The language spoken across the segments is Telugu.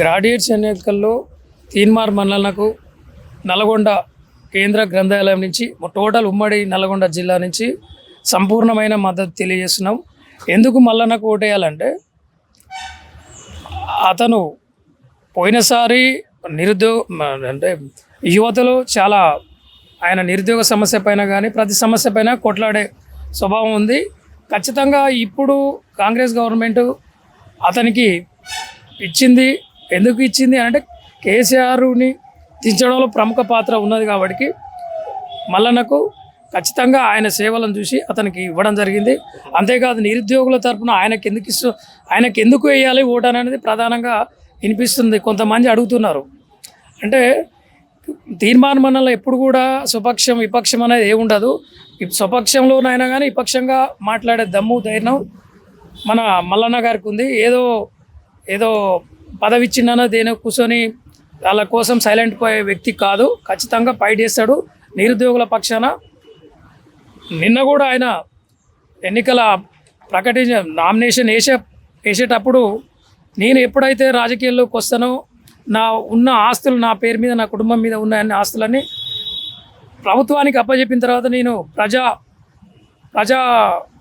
గ్రాడ్యుయేట్స్ ఎన్నికల్లో తీన్మార్ మండలకు నల్గొండ కేంద్ర గ్రంథాలయం నుంచి టోటల్ ఉమ్మడి నల్గొండ జిల్లా నుంచి సంపూర్ణమైన మద్దతు తెలియజేస్తున్నాం. ఎందుకు మల్లన్నకు ఓటేయాలంటే అతను పోయినసారి అంటే యువతలో చాలా ఆయన నిరుద్యోగ సమస్య పైన కానీ ప్రతి సమస్య పైన కొట్లాడే స్వభావం ఉంది. ఖచ్చితంగా ఇప్పుడు కాంగ్రెస్ గవర్నమెంట్ అతనికి ఇచ్చింది. ఎందుకు ఇచ్చింది అంటే కేసీఆర్ని దించడంలో ప్రముఖ పాత్ర ఉన్నది కాబట్టి మల్లన్నకు ఖచ్చితంగా ఆయన సేవలను చూసి అతనికి ఇవ్వడం జరిగింది. అంతేకాదు నిరుద్యోగుల తరఫున ఆయనకి ఎందుకు వేయాలి ఓటు అనేది ప్రధానంగా వినిపిస్తుంది. కొంతమంది అడుగుతున్నారు. అంటే తీర్మాన మండలంలో ఎప్పుడు కూడా స్వపక్షం విపక్షం అనేది ఏముండదు. స్వపక్షంలోనైనా కానీ విపక్షంగా మాట్లాడే దమ్ము ధైర్యం మన మల్లన్న గారికి ఉంది. ఏదో పదవి ఇచ్చిందనో దేని కూర్చొని వాళ్ళ కోసం సైలెంట్ పోయే వ్యక్తి కాదు. ఖచ్చితంగా ఫైట్ చేస్తాడు నిరుద్యోగుల పక్షాన. నిన్న కూడా ఆయన ఎన్నికల నామినేషన్ వేసేటప్పుడు నేను ఎప్పుడైతే రాజకీయాల్లోకి వస్తానో నా ఉన్న ఆస్తులు నా పేరు మీద నా కుటుంబం మీద ఉన్న అన్ని ఆస్తులన్నీ ప్రభుత్వానికి అప్పచెప్పిన తర్వాత నేను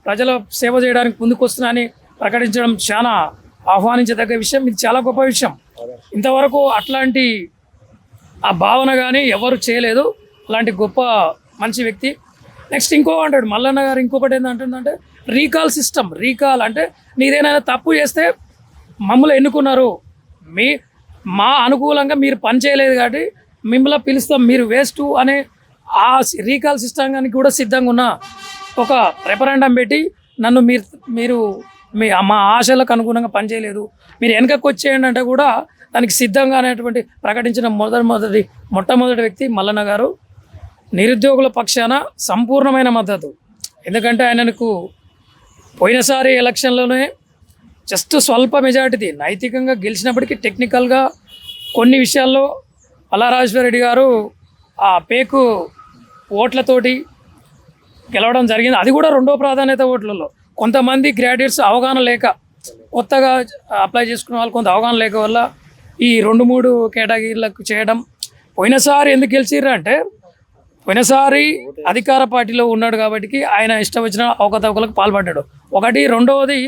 ప్రజల సేవ చేయడానికి ముందుకు వస్తున్నానని ప్రకటించడం చాలా ఆహ్వానించదగ్గ విషయం. ఇది చాలా గొప్ప విషయం. ఇంతవరకు అట్లాంటి ఆ భావన కానీ ఎవరు చేయలేదు. అలాంటి గొప్ప మంచి వ్యక్తి. నెక్స్ట్ అంటాడు మల్లన్న గారు ఇంకొకటి ఏంటంటుందంటే రీకాల్ అంటే నీదేనైనా తప్పు చేస్తే మమ్మల్ని ఎన్నుకున్నారు, మా అనుకూలంగా మీరు పని చేయలేదు కాబట్టి మిమ్మల్ని పిలుస్తాం, మీరు వేస్ట్ అనే ఆ రీకాల్ సిస్టమ్కి కూడా సిద్ధంగా ఉన్న ఒక రెఫరెండం పెట్టి నన్ను మీరు మా ఆశలకు అనుగుణంగా పనిచేయలేదు, మీరు వెనకకు వచ్చేయండి అంటే కూడా దానికి సిద్ధంగా అనేటువంటి ప్రకటించిన మొట్టమొదటి వ్యక్తి మల్లన్న గారు. నిరుద్యోగుల పక్షాన సంపూర్ణమైన మద్దతు. ఎందుకంటే ఆయనకు పోయినసారి ఎలక్షన్లోనే జస్ట్ స్వల్ప మెజార్టీ నైతికంగా గెలిచినప్పటికీ టెక్నికల్గా కొన్ని విషయాల్లో పల్లారాజేశ్వర రెడ్డి గారు ఆ పేకు ఓట్లతోటి గెలవడం జరిగింది. అది కూడా రెండో ప్రాధాన్యత ఓట్లలో. కొంతమంది గ్రాడ్యుయేట్స్ అవగాహన లేక కొత్తగా అప్లై చేసుకున్న వాళ్ళు కొంత అవగాహన లేక వల్ల ఈ 2-3 కేటగిరీలకు చేయడం. పోయినసారి ఎందుకు గెలిచిర్రు అంటే పోయినసారి అధికార పార్టీలో ఉన్నాడు కాబట్టి ఆయన ఇష్టం వచ్చిన అవకతవకలకు పాల్పడ్డాడు. ఒకటి. రెండవది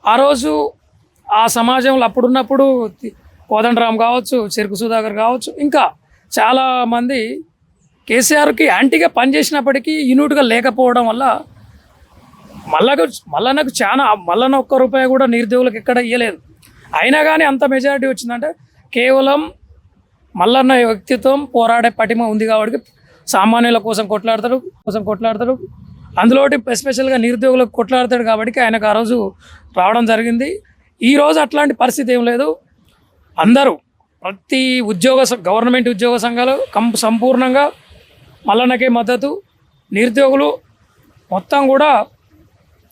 ఆ రోజు ఆ సమాజంలో అప్పుడున్నప్పుడు కోదండరామ్ కావచ్చు, చెరుకు సుధాకర్ కావచ్చు, ఇంకా చాలామంది కేసీఆర్కి యాంటీగా పనిచేసినప్పటికీ యూనిట్గా లేకపోవడం వల్ల మల్లన్న ఒక్క రూపాయి కూడా నిరుద్యోగులకు ఎక్కడ ఇవ్వలేదు. అయినా కానీ అంత మెజారిటీ వచ్చిందంటే కేవలం మల్లన్న వ్యక్తిత్వం, పోరాడే పటిమ ఉంది కాబట్టి సామాన్యుల కోసం కొట్లాడతాడు. అందులో ఎస్పెషల్గా నిరుద్యోగులకు కొట్లాడతాడు కాబట్టి ఆయనకు ఆ రోజు రావడం జరిగింది. ఈరోజు అట్లాంటి పరిస్థితి ఏం లేదు. అందరూ ప్రతి గవర్నమెంట్ ఉద్యోగ సంఘాలు సంపూర్ణంగా మల్లన్నకే మద్దతు, నిరుద్యోగులు మొత్తం కూడా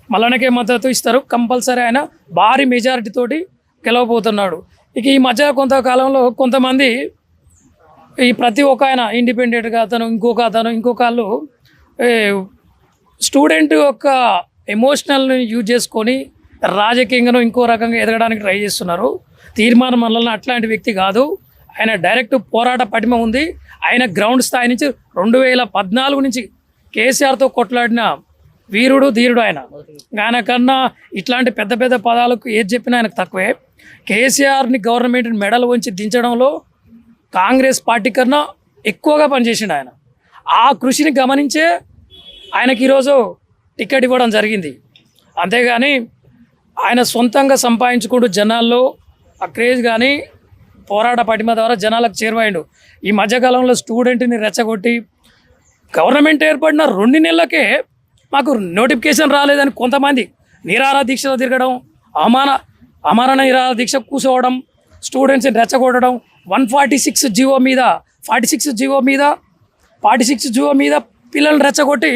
మల్లన్నకే మద్దతు ఇస్తారు. కంపల్సరీ ఆయన భారీ మెజారిటీ తోటి గెలవబోతున్నాడు. ఇక ఈ మధ్య కొంతకాలంలో కొంతమంది ఈ ప్రతి ఒక్క ఆయన ఇండిపెండెంట్గా అతను ఇంకొక వాళ్ళు స్టూడెంట్ యొక్క ఎమోషనల్ని యూజ్ చేసుకొని రాజకీయంగానో ఇంకో రకంగా ఎదగడానికి ట్రై చేస్తున్నారు. తీర్మానం మల్లన్న అట్లాంటి వ్యక్తి కాదు. ఆయన డైరెక్ట్ పోరాట పటిమ ఉంది. ఆయన గ్రౌండ్ స్థాయి నుంచి 2014 నుంచి కేసీఆర్తో కొట్లాడిన వీరుడు, ధీరుడు ఆయన కన్నా ఇట్లాంటి పెద్ద పెద్ద పదాలకు ఏది చెప్పినా ఆయనకు తక్కువే. కేసీఆర్ని గవర్నమెంట్ మెడల్ వంచి దించడంలో కాంగ్రెస్ పార్టీ కన్నా ఎక్కువగా పనిచేసిండు ఆయన. ఆ కృషిని గమనించే ఆయనకి ఈరోజు టికెట్ ఇవ్వడం జరిగింది. అంతేగాని ఆయన సొంతంగా సంపాదించుకుంటూ జనాల్లో ఆ క్రేజ్ కానీ పోరాట పటిమ ద్వారా జనాలకు చేరువైండు. ఈ మధ్యకాలంలో స్టూడెంట్ని రెచ్చగొట్టి గవర్నమెంట్ ఏర్పడిన 2 నెలలకే మాకు నోటిఫికేషన్ రాలేదని కొంతమంది నిరాహార దీక్షలో తిరగడం, అమరణ నిరాహార దీక్ష కూర్చోవడం, స్టూడెంట్స్ని రెచ్చగొట్టడం, 146 జీవో మీద పిల్లల్ని రెచ్చగొట్టి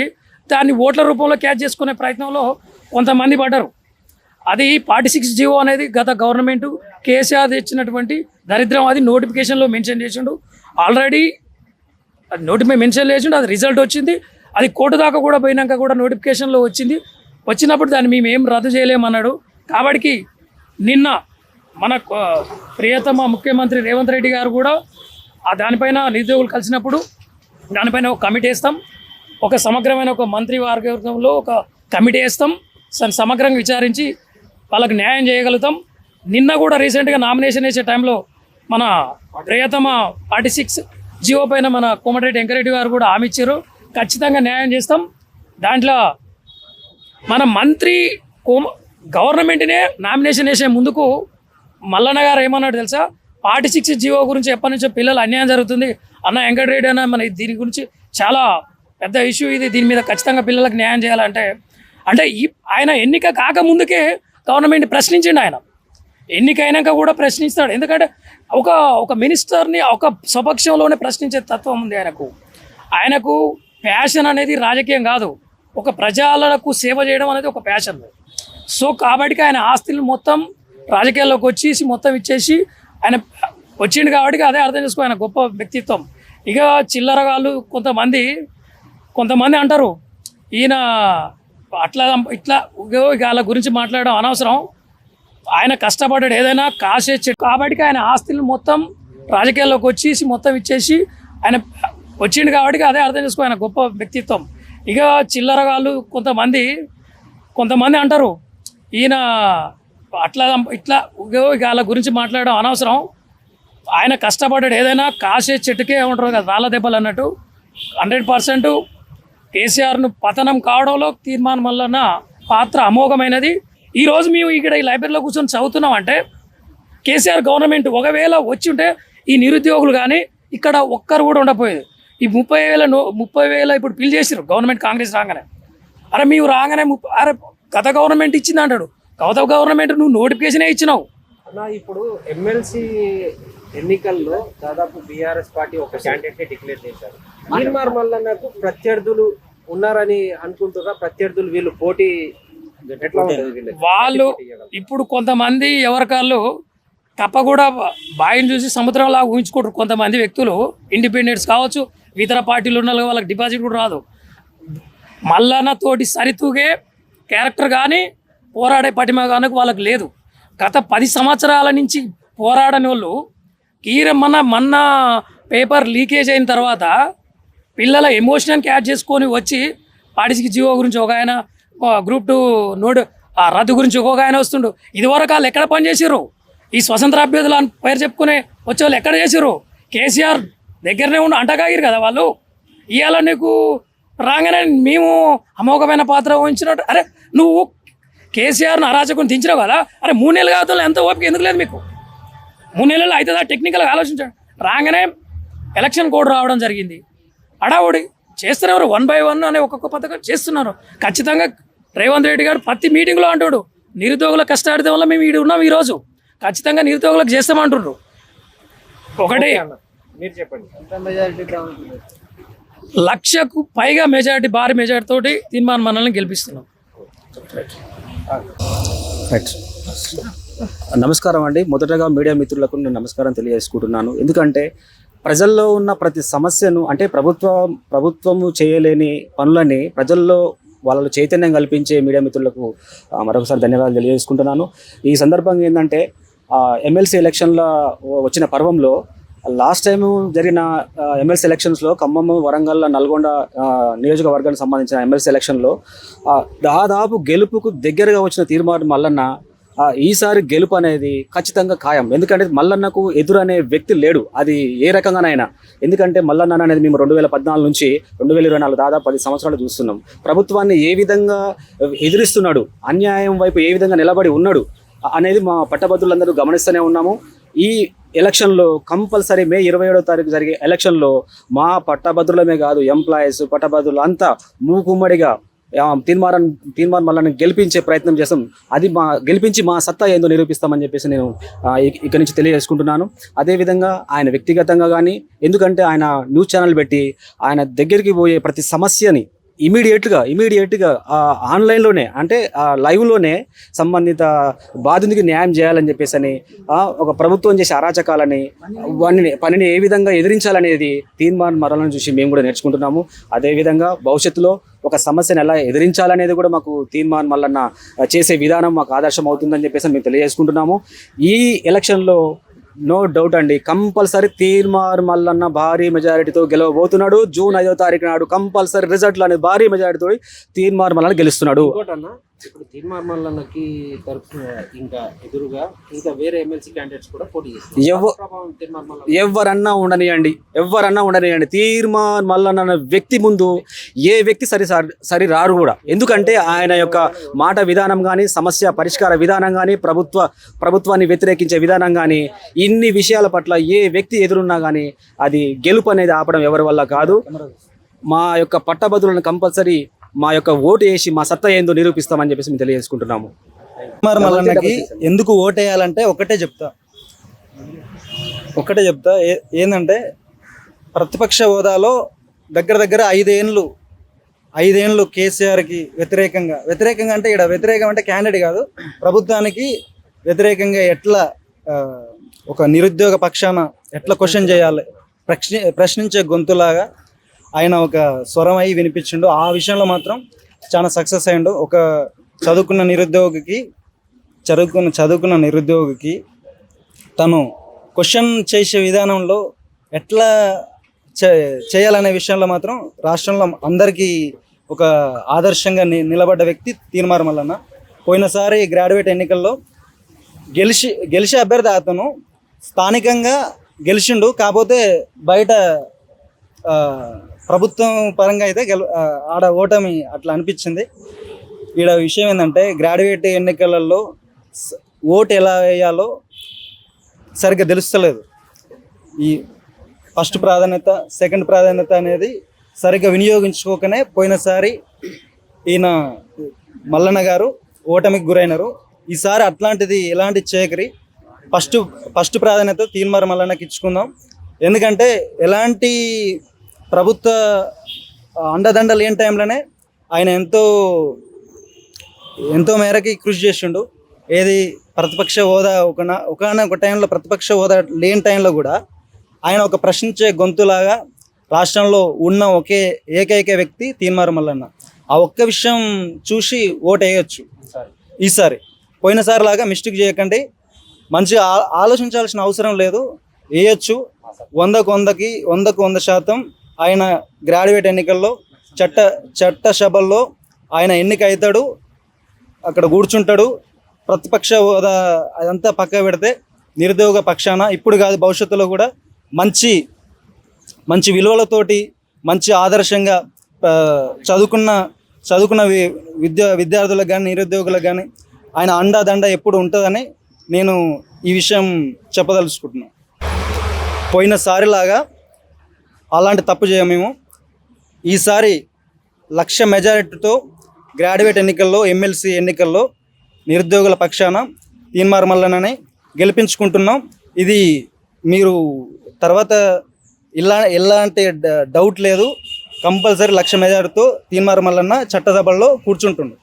దాన్ని ఓట్ల రూపంలో క్యాచ్ చేసుకునే ప్రయత్నంలో కొంతమంది పడ్డారు. అది 46 జీవో అనేది గత గవర్నమెంట్ కేసీఆర్ తెచ్చినటువంటి దరిద్రం. అది నోటిఫికేషన్లో మెన్షన్ చేసిండు. ఆల్రెడీ మెన్షన్ చేసిండు. అది రిజల్ట్ వచ్చింది. అది కోర్టు దాకా కూడా పోయినాక కూడా నోటిఫికేషన్లో వచ్చినప్పుడు దాన్ని మేము ఏం రద్దు చేయలేమన్నాడు. కాబట్టి నిన్న మన ప్రియతమ ముఖ్యమంత్రి రేవంత్ రెడ్డి గారు కూడా దానిపైన నిరుద్యోగులు కలిసినప్పుడు దానిపైన ఒక కమిటీ వేస్తాం, ఒక సమగ్రమైన ఒక మంత్రివర్గంలో ఒక కమిటీ వేస్తాం, సమగ్రంగా విచారించి వాళ్ళకి న్యాయం చేయగలుగుతాం. నిన్న కూడా రీసెంట్గా నామినేషన్ వేసే టైంలో మన ప్రియతమ 46 జియో పైన మన కోమటిరెడ్డి వెంకరెడ్డి గారు కూడా హామీ ఇచ్చారు, ఖచ్చితంగా న్యాయం చేస్తాం. దాంట్లో మన మంత్రి గవర్నమెంట్నే నామినేషన్ వేసే ముందుకు మల్లన్న గారు ఏమన్నాడు తెలుసా, 46 జియో గురించి ఎప్పటి నుంచో పిల్లలు అన్యాయం జరుగుతుంది అన్న వెంకటరెడ్డి అన్న, మన దీని గురించి చాలా పెద్ద ఇష్యూ ఇది, దీని మీద ఖచ్చితంగా పిల్లలకు న్యాయం చేయాలంటే అంటే ఆయన ఎన్నిక కాకముందుకే గవర్నమెంట్ ప్రశ్నించిండు. ఆయన ఎన్నికైనాక కూడా ప్రశ్నిస్తాడు, ఎందుకంటే ఒక మినిస్టర్ని ఒక స్వపక్షంలోనే ప్రశ్నించే తత్వం ఉంది ఆయనకు ప్యాషన్ అనేది రాజకీయం కాదు, ఒక ప్రజలకు సేవ చేయడం అనేది ఒక ప్యాషన్. సో కాబట్టి ఆయన ఆస్తులు మొత్తం రాజకీయాల్లోకి వచ్చేసి మొత్తం ఇచ్చేసి ఆయన వచ్చిండు కాబట్టి అదే అర్థం చేసుకో ఆయన గొప్ప వ్యక్తిత్వం. ఇక చిల్లరగాళ్ళు కొంతమంది అంటారు ఈయన ఇట్లా వాళ్ళ గురించి మాట్లాడడం అనవసరం, ఆయన కష్టపడ్డాడు ఏదైనా కాసే చెట్టు కాబట్టి ఆయన ఆస్తులు మొత్తం రాజకీయాల్లోకి వచ్చేసి మొత్తం ఇచ్చేసి ఆయన వచ్చిండు కాబట్టి అదే అర్థం చేసుకో ఆయన గొప్ప వ్యక్తిత్వం. ఇక చిల్లరగాళ్ళు కొంతమంది అంటారు ఈయన ఇట్లా వాళ్ళ గురించి మాట్లాడడం అనవసరం, ఆయన కష్టపడ్డాడు ఏదైనా కాసే చెట్టుకే ఉంటారు కదా రాళ్ళ దెబ్బలు అన్నట్టు. 100% కేసీఆర్ను పతనం కావడంలో తీర్మానం వలన పాత్ర అమోఘమైనది. ఈరోజు మేము ఇక్కడ ఈ లైబ్రరీలో కూర్చొని చదువుతున్నాం అంటే కేసీఆర్ గవర్నమెంట్ ఒకవేళ వచ్చి ఉంటే ఈ నిరుద్యోగులు కానీ ఇక్కడ ఒక్కరు కూడా ఉండకపోయేది. ఈ 30,000 ఇప్పుడు బిల్ చేసారు గవర్నమెంట్ కాంగ్రెస్ రాగానే. అరే మేము రాగానే అరే గత గవర్నమెంట్ ఇచ్చింది అంటాడు, గత గవర్నమెంట్ నువ్వు నోటిఫికేషనే ఇచ్చినావు అన్న. ఇప్పుడు ఎమ్మెల్సీ ఎన్నికల్లో దాదాపు బీఆర్ఎస్ పార్టీ ఒక క్యాండిడేట్ ని డిక్లేర్ చేశారు. తీర్మార్ మల్లన్నకు ప్రత్యర్థులు ఉన్నారని అనుకుంటున్నా, ప్రత్యర్థులు వీళ్ళు పోటీ ఎట్లా ఉంటుంది వాళ్ళు ఇప్పుడు కొంతమంది ఎవరికాళ్ళు తప్ప కూడా బాయిని చూసి సముద్రంలా ఊహించుకుంటారు. కొంతమంది వ్యక్తులు ఇండిపెండెంట్స్ కావచ్చు, ఇతర పార్టీలు ఉన్న వాళ్ళకి డిపాజిట్ కూడా రాదు. మల్లన్న తోటి సరితూగే క్యారెక్టర్ కానీ పోరాడే పటిమ కానీ వాళ్ళకి లేదు. గత 10 సంవత్సరాల నుంచి పోరాడని వాళ్ళు మొన్న పేపర్ లీకేజ్ అయిన తర్వాత పిల్లల ఎమోషనల్కి యాడ్ చేసుకొని వచ్చి 46 జియో గురించి ఒక ఆయన, గ్రూప్ 2 నోడ్ రద్దు గురించి ఒక ఆయన వస్తుండు. ఇదివరకు వాళ్ళు ఎక్కడ పనిచేసారు? ఈ స్వతంత్ర అభ్యర్థులు అని పేరు చెప్పుకునే వచ్చే వాళ్ళు ఎక్కడ చేసారు? కేసీఆర్ దగ్గరనే ఉండి అంటగాగిరు కదా వాళ్ళు. ఇవాళ నీకు రాగానే మేము అమోఘమైన పాత్ర వహించినట్టు. అరే నువ్వు కేసీఆర్ని అరాచకుని దించినావు కదా, అరే 3 నెలలు కాదు ఎంత ఓపిక ఎందుకు లేదు మీకు? 3 నెలలు అవుతుందా? టెక్నికల్గా ఆలోచించాడు. రాగానే ఎలక్షన్ కోడ్ రావడం జరిగింది, అడావుడి చేస్తున్నారు. 1 by 1 అనే ఒక్కొక్క పథకం చేస్తున్నారు. ఖచ్చితంగా రేవంత్ రెడ్డి గారు ప్రతి మీటింగ్లో అంటాడు నిరుద్యోగుల కష్టాడితే వల్ల మేము ఈడు ఉన్నాం ఈరోజు, ఖచ్చితంగా నిరుద్యోగులకు చేస్తామంటుండ్రు. ఒకటి మీరు చెప్పండి, 1,00,000కు పైగా మెజారిటీ, భారీ మెజారిటీ తోటి తీర్మానం మనల్ని గెలిపిస్తున్నాం. నమస్కారం అండి. మొదటగా మీడియా మిత్రులకు నేను నమస్కారం తెలియజేసుకుంటున్నాను. ఎందుకంటే ప్రజల్లో ఉన్న ప్రతి సమస్యను, అంటే ప్రభుత్వము చేయలేని పనులని ప్రజల్లో వాళ్ళలో చైతన్యం కల్పించే మీడియా మిత్రులకు మరొకసారి ధన్యవాదాలు తెలియజేసుకుంటున్నాను. ఈ సందర్భంగా ఏంటంటే ఎమ్మెల్సీ ఎలక్షన్ల వచ్చిన పర్వంలో లాస్ట్ టైం జరిగిన ఎమ్మెల్సీ ఎలక్షన్స్లో ఖమ్మం, వరంగల్, నల్గొండ నియోజకవర్గానికి సంబంధించిన ఎమ్మెల్సీ ఎలక్షన్లో దాదాపు గెలుపుకు దగ్గరగా వచ్చిన తీర్మానం మల్లన్న ఈసారి గెలుపు అనేది ఖచ్చితంగా ఖాయం. ఎందుకంటే మల్లన్నకు ఎదురు అనే వ్యక్తి లేడు, అది ఏ రకంగానైనా. ఎందుకంటే మల్లన్న అనేది మేము 2014 నుంచి 2024 దాదాపు 10 సంవత్సరాలు చూస్తున్నాం. ప్రభుత్వాన్ని ఏ విధంగా ఎదిరిస్తున్నాడు, అన్యాయం వైపు ఏ విధంగా నిలబడి ఉన్నాడు అనేది మా పట్టభద్రులందరూ గమనిస్తూనే ఉన్నాము. ఈ ఎలక్షన్లో కంపల్సరీ మే 27వ తారీఖు జరిగే ఎలక్షన్లో మా పట్టభద్రులమే కాదు, ఎంప్లాయీస్, పట్టభద్రులు అంతా మూకుమ్మడిగా తీర్మానం మళ్ళీ గెలిపించే ప్రయత్నం చేస్తాం. అది గెలిపించి మా సత్తా ఏందో నిరూపిస్తామని చెప్పేసి నేను ఇక్కడి నుంచి తెలియజేసుకుంటున్నాను. అదేవిధంగా ఆయన వ్యక్తిగతంగా కానీ, ఎందుకంటే ఆయన న్యూస్ ఛానల్ పెట్టి ఆయన దగ్గరికి పోయే ప్రతి సమస్యని ఇమీడియట్గా ఆన్లైన్లోనే అంటే లైవ్లోనే సంబంధిత బాధితునికి న్యాయం చేయాలని చెప్పేసి అని ఒక ప్రభుత్వం చేసే అరాచకాలని పనిని ఏ విధంగా ఎదిరించాలనేది తీర్మాన్ మరణాలను చూసి మేము కూడా నేర్చుకుంటున్నాము. అదేవిధంగా భవిష్యత్తులో ఒక సమస్యను ఎలా ఎదిరించాలనేది కూడా మాకు తీర్మాన్ మల్లన్న చేసే విధానం మాకు ఆదర్శం అవుతుందని చెప్పేసి మేము తెలియజేసుకుంటున్నాము. ఈ ఎలక్షన్లో నో డౌట్ అండి, కంపల్సరీ తీర్మార్ మల్లన్న భారీ మెజారిటీతో గెలవబోతున్నాడు. జూన్ 5వ తారీఖు నాడు కంపల్సరీ రిజల్ట్లు అనేది భారీ మెజారిటీతో తీర్మార్ మల్లన్న గెలుస్తున్నాడు. ఇంకోటన్నా, ఇప్పుడు తీర్మార్ మల్లన్నకి తరఫున ఇంకా ఎదురుగా ఇంకా వేరే ఎమ్మెల్సీ క్యాండిడేట్స్ కూడా పోటీ చేస్తారు. ఎవరన్నా ఉండనియండి తీర్మార్ మల్లన్న అనే వ్యక్తి ముందు ఏ వ్యక్తి సరి రారు కూడా. ఎందుకంటే ఆయన యొక్క మాట విధానం కానీ, సమస్య పరిష్కార విధానం కానీ, ప్రభుత్వాన్ని వ్యతిరేకించే విధానం కానీ, ఇన్ని విషయాల పట్ల ఏ వ్యక్తి ఎదురున్నా కానీ అది గెలుపు అనేది ఆపడం ఎవరి వల్ల కాదు. మా యొక్క పట్టభద్రులను కంపల్సరీ మా యొక్క ఓటు వేసి మా సత్తా ఏందో నిరూపిస్తామని చెప్పేసి మేము తెలియజేసుకుంటున్నాము. తీర్మార్ మల్లన్నకి ఎందుకు ఓటేయాలంటే ఒకటే చెప్తా ఏంటంటే ప్రతిపక్ష హోదాలో దగ్గర 5 ఏళ్ళు కేసీఆర్కి వ్యతిరేకంగా అంటే ఇక్కడ వ్యతిరేకం అంటే క్యాండిడేట్ కాదు, ప్రభుత్వానికి వ్యతిరేకంగా ఎట్లా ఒక నిరుద్యోగ పక్షాన ఎట్లా క్వశ్చన్ చేయాలి, ప్రశ్నించే గొంతులాగా ఆయన ఒక స్వరం అయి వినిపించిండు. ఆ విషయంలో మాత్రం చాలా సక్సెస్ అయ్యిండు. ఒక చదువుకున్న నిరుద్యోగికి తను క్వశ్చన్ చేసే విధానంలో ఎట్లా చేయాలనే విషయంలో మాత్రం రాష్ట్రంలో అందరికీ ఒక ఆదర్శంగా నిలబడ్డ వ్యక్తి తీర్మార్ మల్లన్న. పోయినసారి గ్రాడ్యుయేట్ ఎన్నికల్లో గెలిచే అభ్యర్థి అతను స్థానికంగా గెలిచిండు. కాకపోతే బయట ప్రభుత్వం పరంగా అయితే ఆడ ఓటమి అట్లా అనిపించింది. ఈడ విషయం ఏంటంటే గ్రాడ్యుయేట్ ఎన్నికలలో ఓటు ఎలా వేయాలో సరిగ్గా తెలుస్తలేదు. ఈ ఫస్ట్ ప్రాధాన్యత, సెకండ్ ప్రాధాన్యత అనేది సరిగ్గా వినియోగించుకోకనే పోయినసారి ఈయన మల్లన్న గారు ఓటమికి గురైనారు. ఈసారి అట్లాంటిది ఎలాంటి చేయకరి ఫస్ట్ ప్రాధాన్యత తీర్మార్ మల్లన్నకి ఇచ్చుకుందాం. ఎందుకంటే ఎలాంటి ప్రభుత్వ అండదండ లేని టైంలోనే ఆయన ఎంతో మేరకి కృషి చేసిండు. ఏది ప్రతిపక్ష హోదా ఒకనొక టైంలో ప్రతిపక్ష హోదా లేని టైంలో కూడా ఆయన ఒక ప్రశ్నించే గొంతులాగా రాష్ట్రంలో ఉన్న ఏకైక వ్యక్తి తీర్మార్ మల్లన్న. ఆ ఒక్క విషయం చూసి ఓటు వేయొచ్చు ఈసారి. పోయినసారి లాగా మిస్టేక్ చేయకండి, మంచిగా ఆలోచించాల్సిన అవసరం లేదు, వేయచ్చు. 100% ఆయన గ్రాడ్యుయేట్ ఎన్నికల్లో చట్ట సభల్లో ఆయన ఎన్నిక అవుతాడు, అక్కడ కూర్చుంటాడు. ప్రతిపక్ష హోదా అదంతా పక్క పెడితే నిరుద్యోగ పక్షాన ఇప్పుడు కాదు భవిష్యత్తులో కూడా మంచి విలువలతోటి మంచి ఆదర్శంగా చదువుకున్న విద్యార్థులకు కానీ నిరుద్యోగులకు కానీ ఆయన అండదండ ఎప్పుడు ఉంటుందని నేను ఈ విషయం చెప్పదలుచుకుంటున్నాను. పోయినసారిలాగా అలాంటి తప్పు చేయమేమో. ఈసారి 1,00,000 మెజారిటీతో గ్రాడ్యుయేట్ ఎన్నికల్లో, ఎమ్మెల్సీ ఎన్నికల్లో నిరుద్యోగుల పక్షాన తీర్మార్ మల్లన్నని గెలిపించుకుంటున్నాం. ఇది మీరు తర్వాత ఎలాంటి డౌట్ లేదు, కంపల్సరీ 1,00,000 మెజారిటీతో తీర్మార్ మల్లన్న చట్టసభల్లో కూర్చుంటుండు.